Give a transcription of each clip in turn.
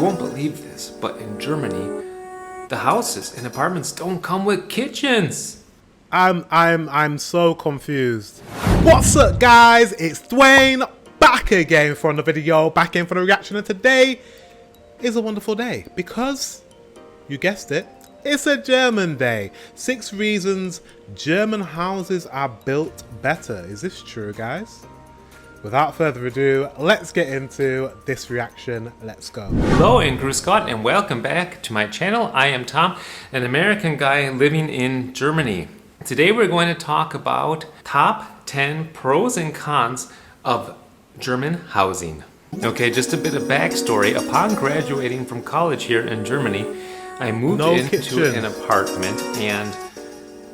You won't believe this, but in Germany, the houses and apartments don't come with kitchens. I'm so confused. What's up, guys? It's Dwayne back again for another video, back in for the reaction, and today is a wonderful day because you guessed it, it's a German day. 6 reasons German houses are built better. Is this true, guys? Without further ado, let's get into this reaction. Let's go. Hello and Grüß Gott and welcome back to my channel. I am Tom, an American guy living in Germany. Today we're going to talk about top 10 pros and cons of German housing. Okay, just a bit of backstory. Upon graduating from college here in Germany, I moved into an apartment and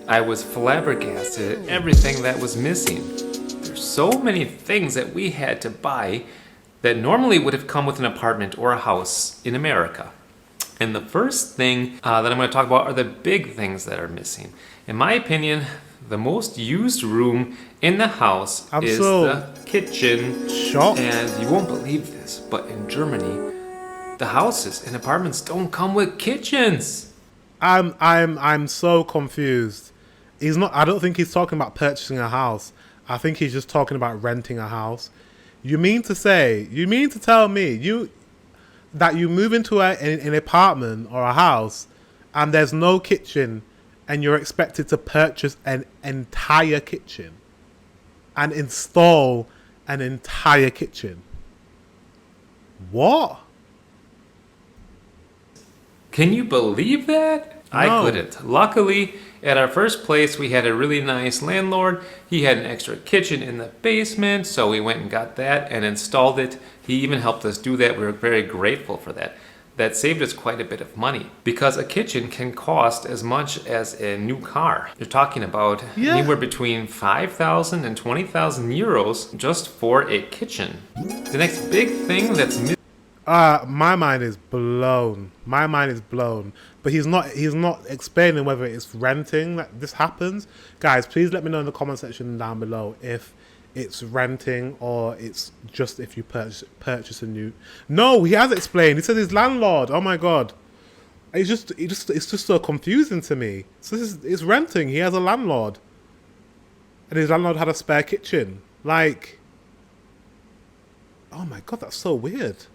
I was flabbergasted at everything that was missing. There's so many things that we had to buy that normally would have come with an apartment or a house in America. And the first thing that I'm going to talk about are the big things that are missing. In my opinion, the most used room in the house is the kitchen. Shocked. And you won't believe this, but in Germany, the houses and apartments don't come with kitchens. I'm so confused. I don't think he's talking about purchasing a house. I think he's just talking about renting a house. You mean to tell me that you move into an apartment or a house and there's no kitchen and you're expected to purchase an entire kitchen and install an entire kitchen? What? Can you believe that? No. I couldn't. Luckily, at our first place, we had a really nice landlord. He had an extra kitchen in the basement, so we went and got that and installed it. He even helped us do that. We were very grateful for that. That saved us quite a bit of money because a kitchen can cost as much as a new car. You're talking about anywhere between 5,000 and 20,000 euros just for a kitchen. The next big thing that's missing. My mind is blown. My mind is blown. But he's not explaining whether it's renting that this happens. Guys, please let me know in the comment section down below if it's renting or it's just if you purchase a new. No, he has explained. He said his landlord. Oh my god. It's just so confusing to me. So it's renting. He has a landlord. And his landlord had a spare kitchen. Like, oh my god, that's so weird.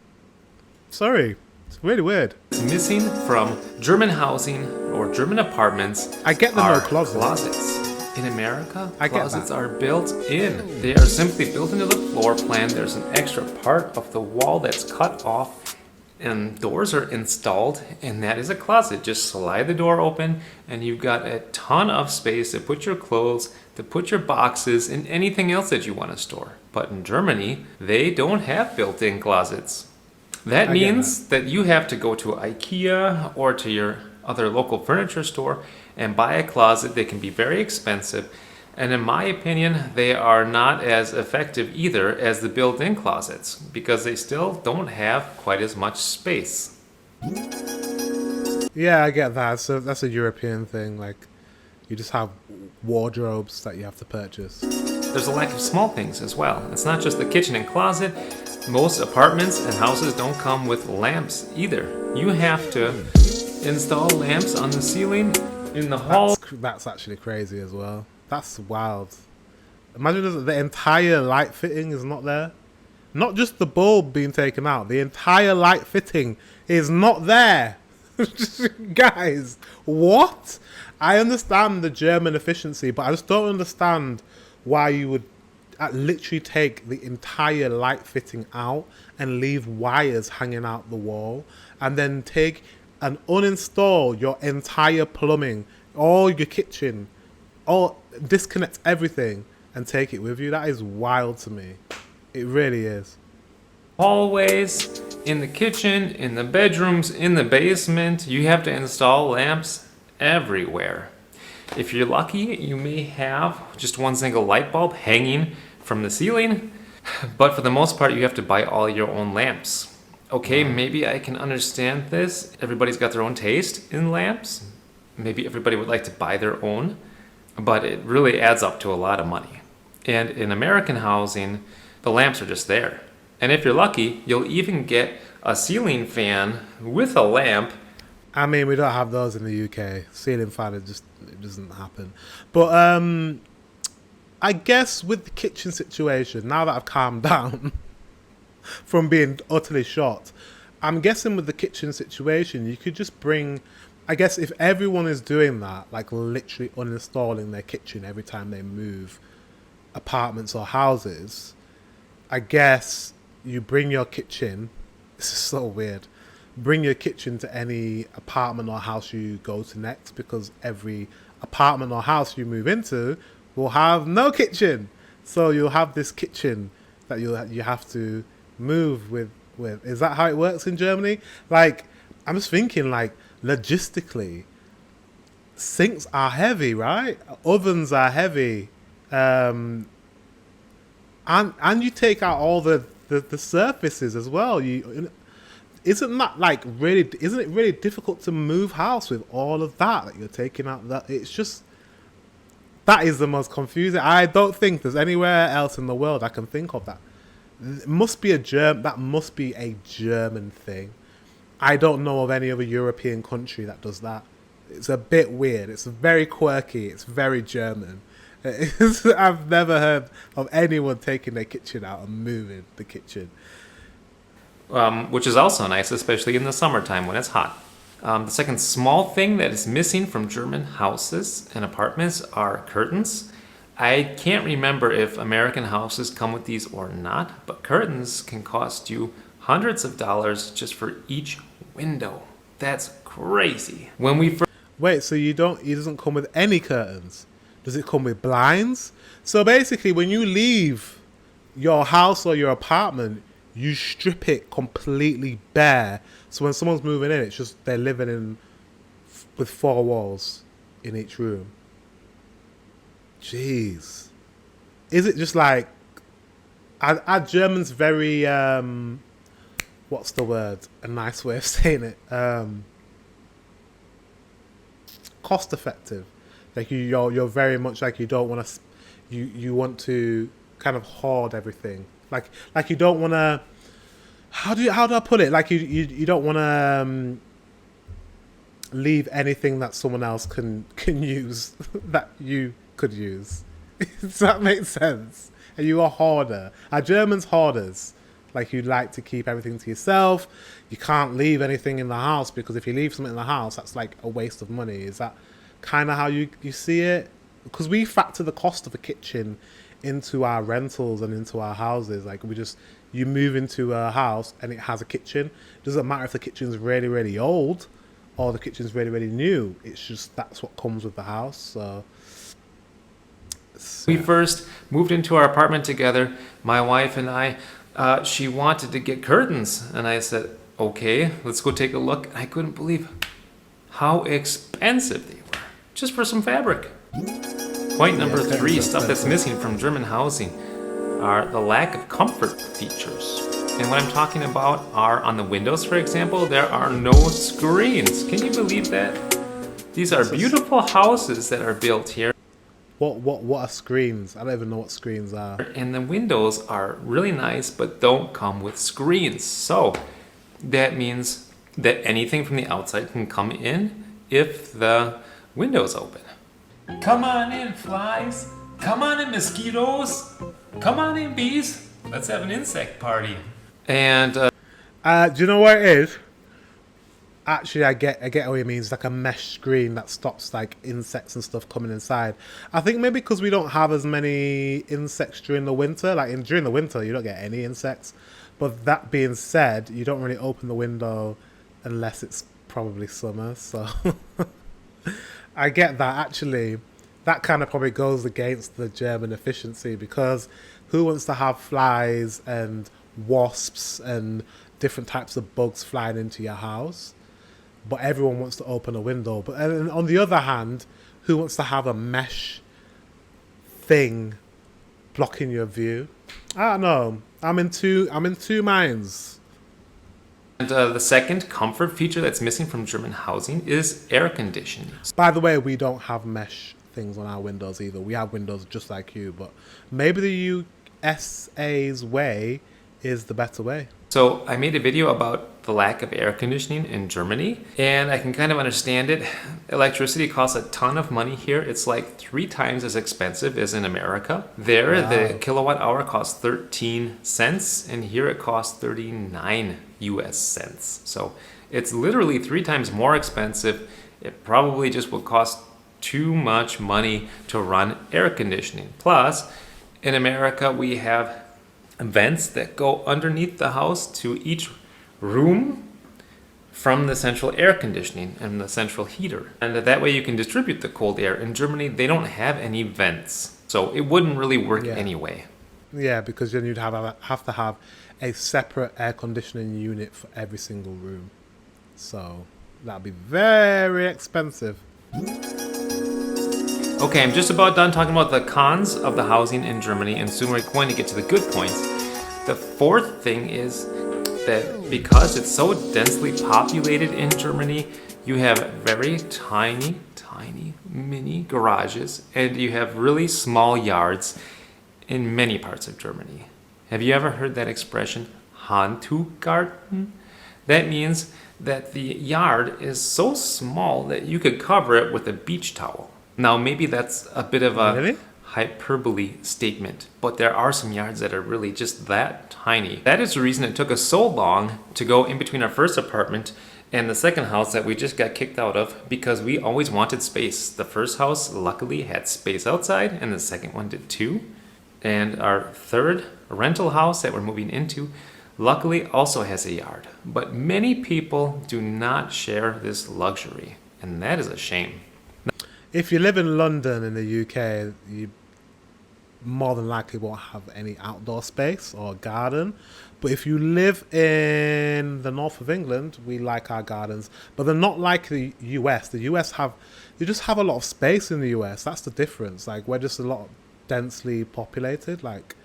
Sorry, it's really weird. It's missing from German housing or German apartments. I get the no closets. In America, I get closets that. are built in. They are simply built into the floor plan. There's an extra part of the wall that's cut off and doors are installed, and that is a closet. Just slide the door open and you've got a ton of space to put your clothes, to put your boxes, and anything else that you want to store. But in Germany, they don't have built-in closets. That means that you have to go to IKEA or to your other local furniture store and buy a closet. They can be very expensive. And in my opinion, they are not as effective either as the built-in closets because they still don't have quite as much space. Yeah, I get that. So that's a European thing. Like, you just have wardrobes that you have to purchase. There's a lack of small things as well. It's not just the kitchen and closet. Most apartments and houses don't come with lamps either. You have to install lamps on the ceiling, in the hall. That's actually crazy as well. That's wild. Imagine the entire light fitting is not there. Not just the bulb being taken out. The entire light fitting is not there. Guys, what? I understand the German efficiency, but I just don't understand why you would literally take the entire light fitting out and leave wires hanging out the wall and then take and uninstall your entire plumbing, all your kitchen, disconnect everything and take it with you. That is wild to me. It really is. Hallways, in the kitchen, in the bedrooms, in the basement, you have to install lamps everywhere. If you're lucky, you may have just one single light bulb hanging from the ceiling, but for the most part, you have to buy all your own lamps. Okay, maybe I can understand this. Everybody's got their own taste in lamps. Maybe everybody would like to buy their own, but it really adds up to a lot of money. And in American housing, the lamps are just there. And if you're lucky, you'll even get a ceiling fan with a lamp. I mean, we don't have those in the UK. Ceiling fan, it doesn't happen. But I guess with the kitchen situation, now that I've calmed down from being utterly shocked, I'm guessing with the kitchen situation, you could just bring. I guess if everyone is doing that, like literally uninstalling their kitchen every time they move apartments or houses, I guess you bring your kitchen. This is so weird. Bring your kitchen to any apartment or house you go to next, because every apartment or house you move into will have no kitchen. So you'll have this kitchen that you have to move with. Is that how it works in Germany? Like, I'm just thinking, like, logistically, sinks are heavy, right? Ovens are heavy, and you take out all the surfaces as well. Isn't it really difficult to move house with all of that you're taking out? That it's just, that is the most confusing. I don't think there's anywhere else in the world I can think of that. It must be that must be a German thing. I don't know of any other European country that does that. It's a bit weird. It's very quirky. It's very German. I've never heard of anyone taking their kitchen out and moving the kitchen. Which is also nice, especially in the summertime when it's hot. The second small thing that is missing from German houses and apartments are curtains. I can't remember if American houses come with these or not, but curtains can cost you hundreds of dollars just for each window. That's crazy. When we first Wait, so it doesn't come with any curtains? Does it come with blinds? So basically, when you leave your house or your apartment, you strip it completely bare. So when someone's moving in, it's just they're living in with four walls in each room. Jeez. Is it just like, are Germans very what's the word? A nice way of saying it. Cost effective. Like you're very much like you don't want to. You want to kind of hoard everything. Like you don't want to. How do I put it? Like you don't want to leave anything that someone else can use that you could use. Does that make sense? And you are a hoarder. Are Germans hoarders? Like, you like to keep everything to yourself. You can't leave anything in the house, because if you leave something in the house, that's like a waste of money. Is that kind of how you see it? Because we factor the cost of a kitchen into our rentals and into our houses. Like, you move into a house and it has a kitchen. It doesn't matter if the kitchen's really, really old or the kitchen's really, really new. It's just, that's what comes with the house. So we first moved into our apartment together, my wife and I, she wanted to get curtains, and I said, okay, let's go take a look. I couldn't believe how expensive they were, just for some fabric. Point number 3, stuff that's missing from German housing, are the lack of comfort features. And what I'm talking about are on the windows, for example, there are no screens. Can you believe that? These are beautiful houses that are built here. What are screens? I don't even know what screens are. And the windows are really nice, but don't come with screens. So that means that anything from the outside can come in if the window's open. Come on in, flies. Come on in, mosquitoes. Come on in, bees. Let's have an insect party. And do you know what it is? Actually, I get what it means. Like a mesh screen that stops like insects and stuff coming inside. I think maybe because we don't have as many insects during the winter. During the winter, you don't get any insects. But that being said, you don't really open the window unless it's probably summer. So I get that. Actually, that kind of probably goes against the German efficiency, because who wants to have flies and wasps and different types of bugs flying into your house? But everyone wants to open a window. But on the other hand, who wants to have a mesh thing blocking your view? I don't know. I'm in two minds. And the second comfort feature that's missing from German housing is air conditioning. By the way, we don't have mesh things on our windows either. We have windows just like you, but maybe the USA's way is the better way. So I made a video about the lack of air conditioning in Germany, and I can kind of understand it. Electricity costs a ton of money here. It's like 3 times as expensive as in America. There, the kilowatt hour costs 13 cents, and here it costs 39 US cents. So it's literally 3 times more expensive. It probably just would cost too much money to run air conditioning. Plus, in America, we have vents that go underneath the house to each room from the central air conditioning and the central heater. And that way you can distribute the cold air. In Germany, they don't have any vents. So it wouldn't really work anyway. Yeah, because then you'd have to have a separate air conditioning unit for every single room. So that'd be very expensive. Okay, I'm just about done talking about the cons of the housing in Germany, and soon we're going to get to the good points. The fourth thing is that because it's so densely populated in Germany, you have very tiny mini garages, and you have really small yards in many parts of Germany. Have you ever heard that expression, Handtuchgarten? That means that the yard is so small that you could cover it with a beach towel. Now, maybe that's a bit of a hyperbole statement, but there are some yards that are really just that tiny. That is the reason it took us so long to go in between our first apartment and the second house that we just got kicked out of, because we always wanted space. The first house luckily had space outside, and the second one did too. And our third rental house that we're moving into luckily also has a yard. But many people do not share this luxury, and that is a shame. If you live in London in the UK, you more than likely won't have any outdoor space or garden. But if you live in the north of England, we like our gardens, but they're not like the US. The US you just have a lot of space in the US. That's the difference. Like, we're just a lot densely populated, like,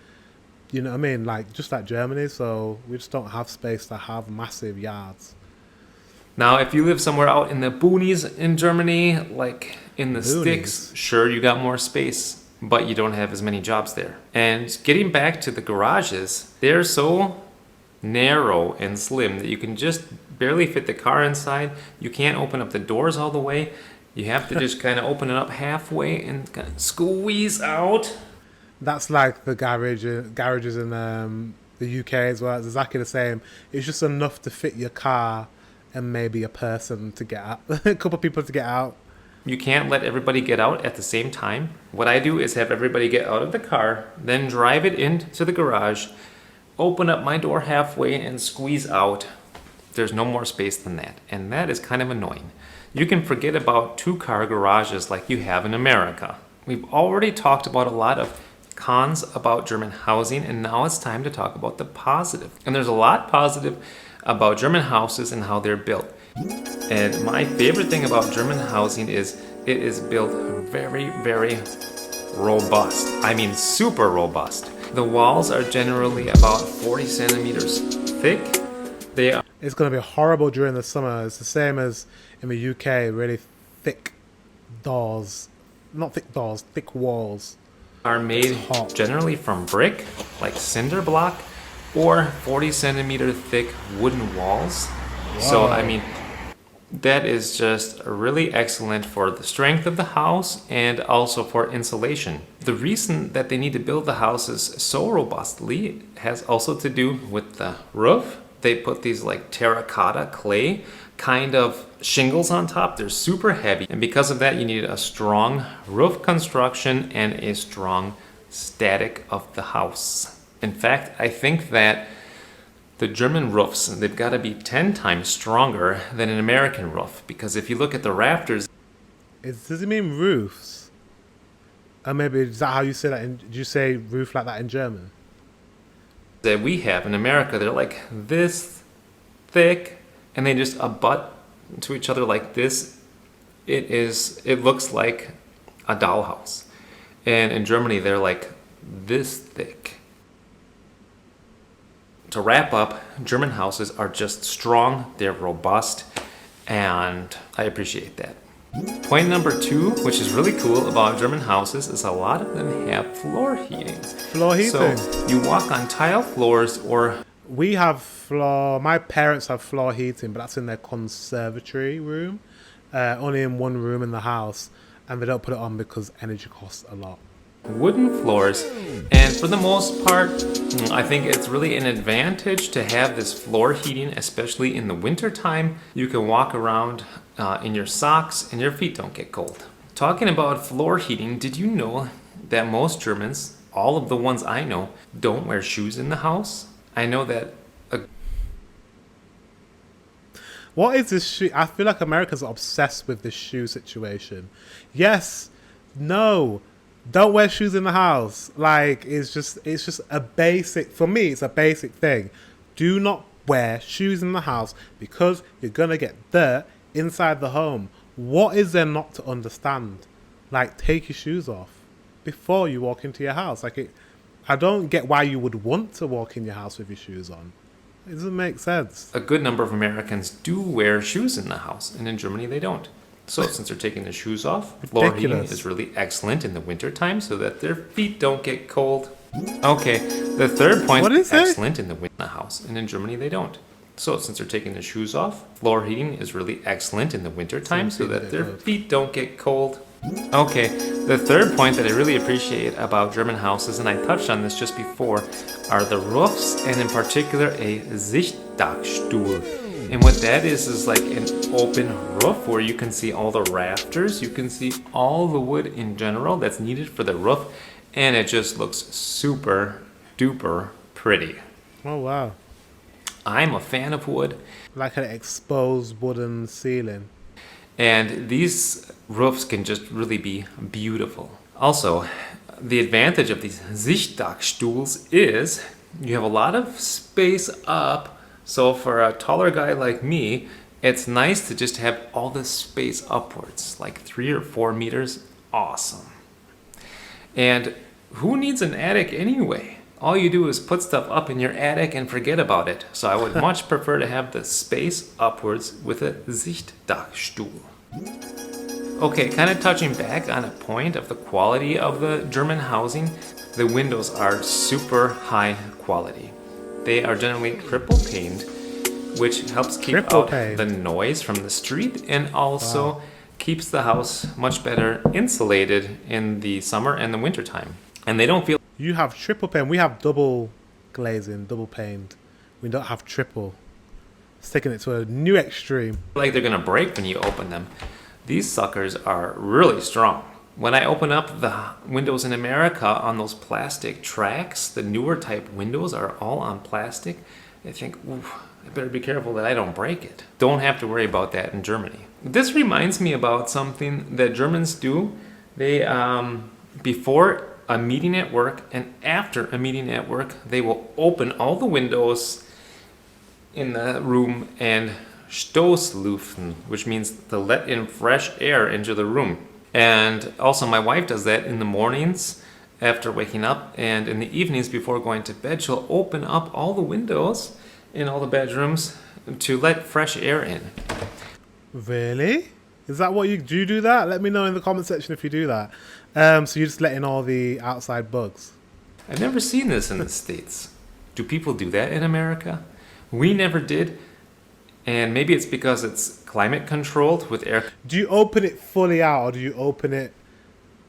you know what I mean? Like, just like Germany. So we just don't have space to have massive yards. Now, if you live somewhere out in the boonies in Germany, like in the sticks, sure, you got more space, but you don't have as many jobs there. And getting back to the garages, they're so narrow and slim that you can just barely fit the car inside. You can't open up the doors all the way. You have to just kind of open it up halfway and kind of squeeze out. That's like the garages in the UK as well. It's exactly the same. It's just enough to fit your car and maybe a person to get out, a couple of people to get out. You can't let everybody get out at the same time. What I do is have everybody get out of the car, then drive it into the garage, open up my door halfway and squeeze out. There's no more space than that. And that is kind of annoying. You can forget about 2-car garages like you have in America. We've already talked about a lot of cons about German housing, and now it's time to talk about the positive. And there's a lot positive about German houses and how they're built. And my favorite thing about German housing is it is built very, very robust. I mean, super robust. The walls are generally about 40 centimeters thick. It's going to be horrible during the summer. It's the same as in the UK, really thick doors. Not thick doors, thick walls. Are made generally from brick, like cinder block, or 40 centimeter thick wooden walls. Wow. So, I mean, that is just really excellent for the strength of the house and also for insulation. The reason that they need to build the houses so robustly has also to do with the roof. They put these like terracotta clay kind of shingles on top. They're super heavy, and because of that you need a strong roof construction and a strong static of the house. In fact, I think that the German roofs, they've got to be 10 times stronger than an American roof, because if you look at the rafters... Does it mean roofs? Or maybe is that how you say that? Do you say roof like that in German? That we have in America, they're like this thick, and they just abut to each other like this. It looks like a dollhouse. And in Germany, they're like this thick. To wrap up, German houses are just strong, they're robust, and I appreciate that. Point number 2, which is really cool about German houses, is a lot of them have floor heating. Floor heating? So you walk on tile floors or... We have floor. My parents have floor heating, but that's in their conservatory room, only in one room in the house, and they don't put it on because energy costs a lot. Wooden floors, and for the most part, I think it's really an advantage to have this floor heating, especially in the winter time. You can walk around in your socks and your feet don't get cold. Talking about floor heating, did you know that most Germans, all of the ones I know, don't wear shoes in the house? I know that What is this shoe? I feel like Americans are obsessed with this shoe situation. Yes, no, don't wear shoes in the house. Like it's just a basic, for me, it's a basic thing. Do not wear shoes in the house because you're gonna get dirt inside the home. What is there not to understand? Like, take your shoes off before you walk into your house. I don't get why you would want to walk in your house with your shoes on. It doesn't make sense. a good number of Americans do wear shoes in the house, and in Germany they don't. So since they're taking their shoes off, floor heating Ridiculous. is really excellent in the winter time so that their feet don't get cold. Okay, the third point, What did it say? excellent in the house, and in Germany they don't. So since they're taking their shoes off, floor heating is really excellent in the winter time so that their feet don't get cold. Okay, the third point that I really appreciate about German houses, and I touched on this just before, are the roofs, and in particular a Sichtdachstuhl. And what that is like an open roof where you can see all the rafters, you can see all the wood in general that's needed for the roof, and it just looks super duper pretty. Oh wow. I'm a fan of wood, Like an exposed wooden ceiling. and these roofs can just really be beautiful. Also, the advantage of these Sichtdachstuhls is you have a lot of space up, so for a taller guy like me, it's nice to just have all this space upwards, like 3 or 4 meters. Awesome. And who needs an attic anyway? All you do is put stuff up in your attic and forget about it. So I would much prefer to have the space upwards with a Sichtdachstuhl. Okay, kind of touching back on a point of the quality of the German housing, the windows are super high quality. They are generally triple paned, which helps keep Triple out pane. the noise from the street and also keeps the house much better insulated in the summer and the winter time. And they don't feel You have triple pane. We have double glazing, double paned. We don't have triple. It's taking it to a new extreme. like they're gonna break when you open them. These suckers are really strong. When I open up the windows in America on those plastic tracks, the newer type windows are all on plastic. I think, ooh, I better be careful that I don't break it. Don't have to worry about that in Germany. This reminds me about something that Germans do. They, before a meeting at work and after a meeting at work, they will open all the windows in the room and Stoßlüften, which means to let in fresh air into the room. And also my wife does that in the mornings after waking up, and in the evenings before going to bed, she'll open up all the windows in all the bedrooms to let fresh air in. Really? Is that what you do? You do that? Let me know in the comment section if you do that. So you just let in all the outside bugs. I've never seen this in the States. Do people do that in America? We never did. And maybe it's because it's climate controlled with air Do you open it fully out, or do you open it,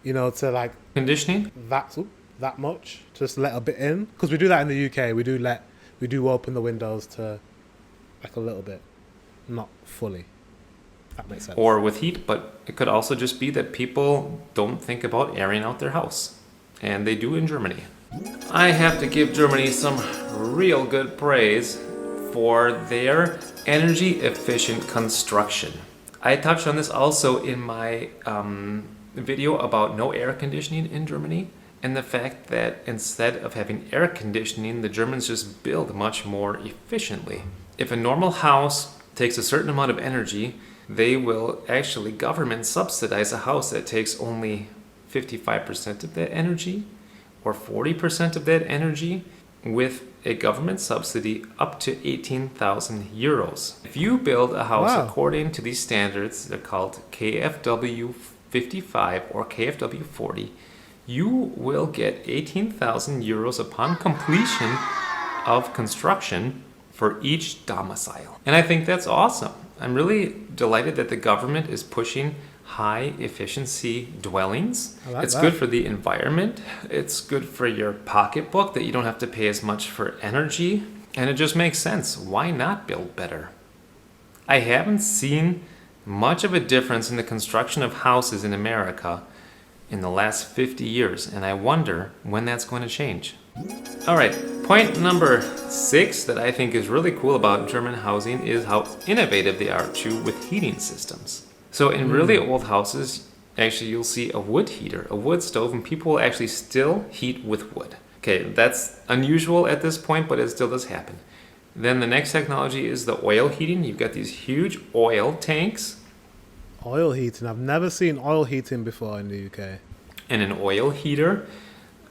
to like conditioning. that much? Just let a bit in? Because we do that in the UK. We do open the windows to like a little bit, not fully. That makes sense. Or with heat, but it could also just be that people don't think about airing out their house. And they do in Germany. I have to give Germany some real good praise for their energy efficient construction. I touched on this also in my video about no air conditioning in Germany, and the fact that instead of having air conditioning, the Germans just build much more efficiently. If a normal house takes a certain amount of energy, they will actually government subsidize a house that takes only 55% of that energy or 40% of that energy with a government subsidy up to 18,000 euros. If you build a house Wow. according to these standards, they're called KfW 55 or KfW 40, you will get 18,000 euros upon completion of construction for each domicile. And I think that's awesome. I'm really delighted that the government is pushing high efficiency dwellings. I like it's that. good for the environment. It's good for your pocketbook that you don't have to pay as much for energy. And it just makes sense. Why not build better? I haven't seen much of a difference in the construction of houses in America in the last 50 years, and I wonder when that's going to change. All right, point number 6 that I think is really cool about German housing is how innovative they are too with heating systems. So in really old houses, actually you'll see a wood heater, a wood stove, and people will actually still heat with wood. Okay, that's unusual at this point, but it still does happen. Then the next technology is the oil heating. You've got these huge oil tanks. Oil heating. I've never seen oil heating before in the UK. And an oil heater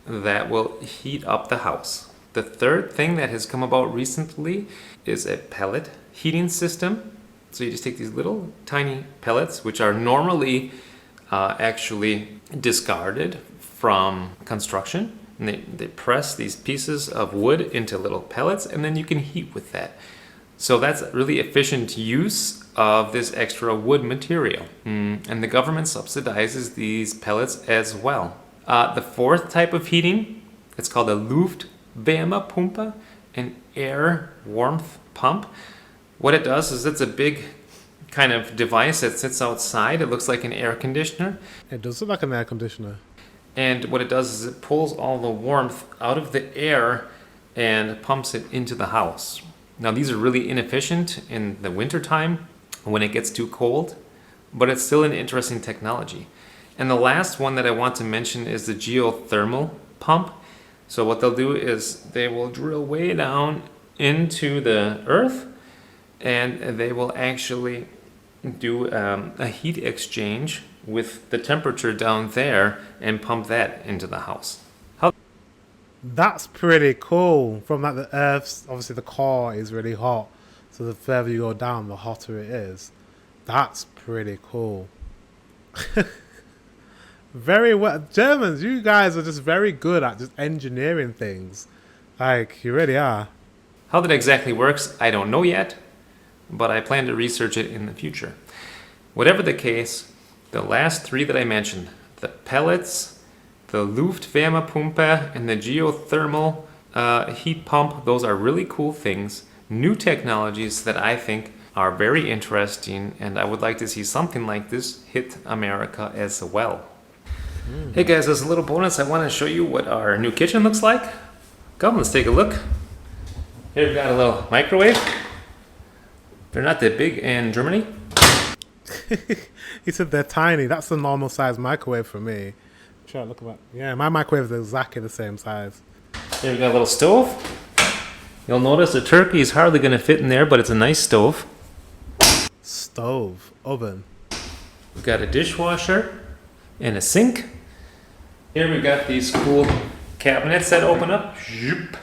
that will heat up the house. The third thing that has come about recently is a pellet heating system. So you just take these little tiny pellets, which are normally actually discarded from construction. And they press these pieces of wood into little pellets, and then you can heat with that. So that's really efficient use of this extra wood material. And the government subsidizes these pellets as well. The fourth type of heating, it's called a Luftwärmepumpe, an air warmth pump. What it does is it's a big kind of device that sits outside. It looks like an air conditioner. It does look like an air conditioner. And what it does is it pulls all the warmth out of the air and pumps it into the house. Now these are really inefficient in the wintertime when it gets too cold, but it's still an interesting technology. And the last one that I want to mention is the geothermal pump. So what they'll do is they will drill way down into the earth, and they will actually do a heat exchange with the temperature down there and pump that into the house. That's pretty cool. From like the earth's, obviously the core is really hot, so the further you go down, the hotter it is. That's pretty cool. Very well, Germans. You guys are just very good at just engineering things. Like you really are. How that exactly works, I don't know yet, but I plan to research it in the future. Whatever the case, the last 3 that I mentioned, the pellets, the Luftwärmepumpe, and the geothermal heat pump, those are really cool things, new technologies that I think are very interesting, and I would like to see something like this hit America as well. Hey guys, as a little bonus, I want to show you what our new kitchen looks like. Come, let's take a look. Here we've got a little microwave. They're not that big in Germany. He said they're tiny. That's the normal size microwave for me. Try to look at that. Yeah, my microwave is exactly the same size. Here we've got a little stove. You'll notice the turkey is hardly going to fit in there, but it's a nice stove. Stove, oven. We've got a dishwasher and a sink. Here we've got these cool cabinets that open up. Zoop.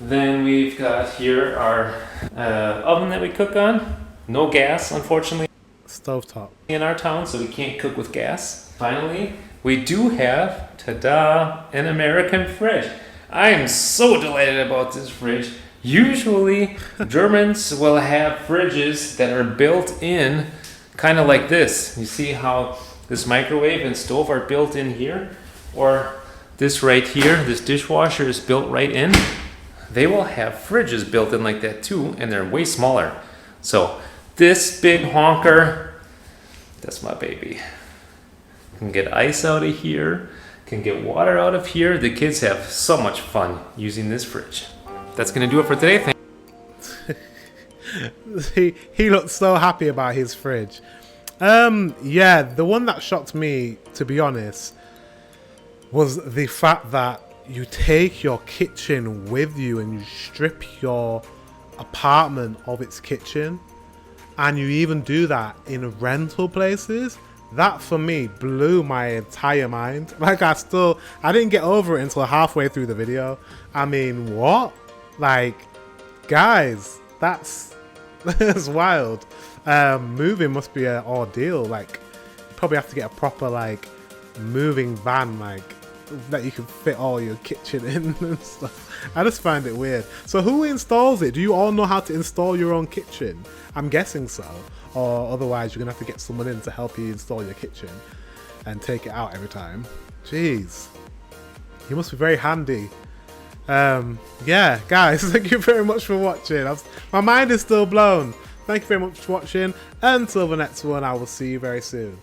Then we've got here our oven that we cook on. No gas, unfortunately, Stovetop. in our town, so we can't cook with gas. Finally, we do have, ta-da, an American fridge. I am so delighted about this fridge. Usually, Germans will have fridges that are built in kind of like this. You see how this microwave and stove are built in here? Or this right here, this dishwasher is built right in. They will have fridges built in like that too, and they're way smaller. So this big honker, that's my baby. Can get ice out of here, can get water out of here. The kids have so much fun using this fridge. That's gonna do it for today. He looked so happy about his fridge. Yeah, the one that shocked me, to be honest, was the fact that you take your kitchen with you and you strip your apartment of its kitchen, and you even do that in rental places. That for me blew my entire mind. Like I didn't get over it until halfway through the video. I mean, what? Like, guys, that's wild. Moving must be an ordeal. Like, you probably have to get a proper like moving van, like that you can fit all your kitchen in and stuff. I just find it weird. So who installs it? Do you all know how to install your own kitchen? I'm guessing so. Or otherwise you're going to have to get someone in to help you install your kitchen and take it out every time. Jeez. You must be very handy. Yeah, guys, thank you very much for watching. My mind is still blown. Thank you very much for watching. Until the next one, I will see you very soon.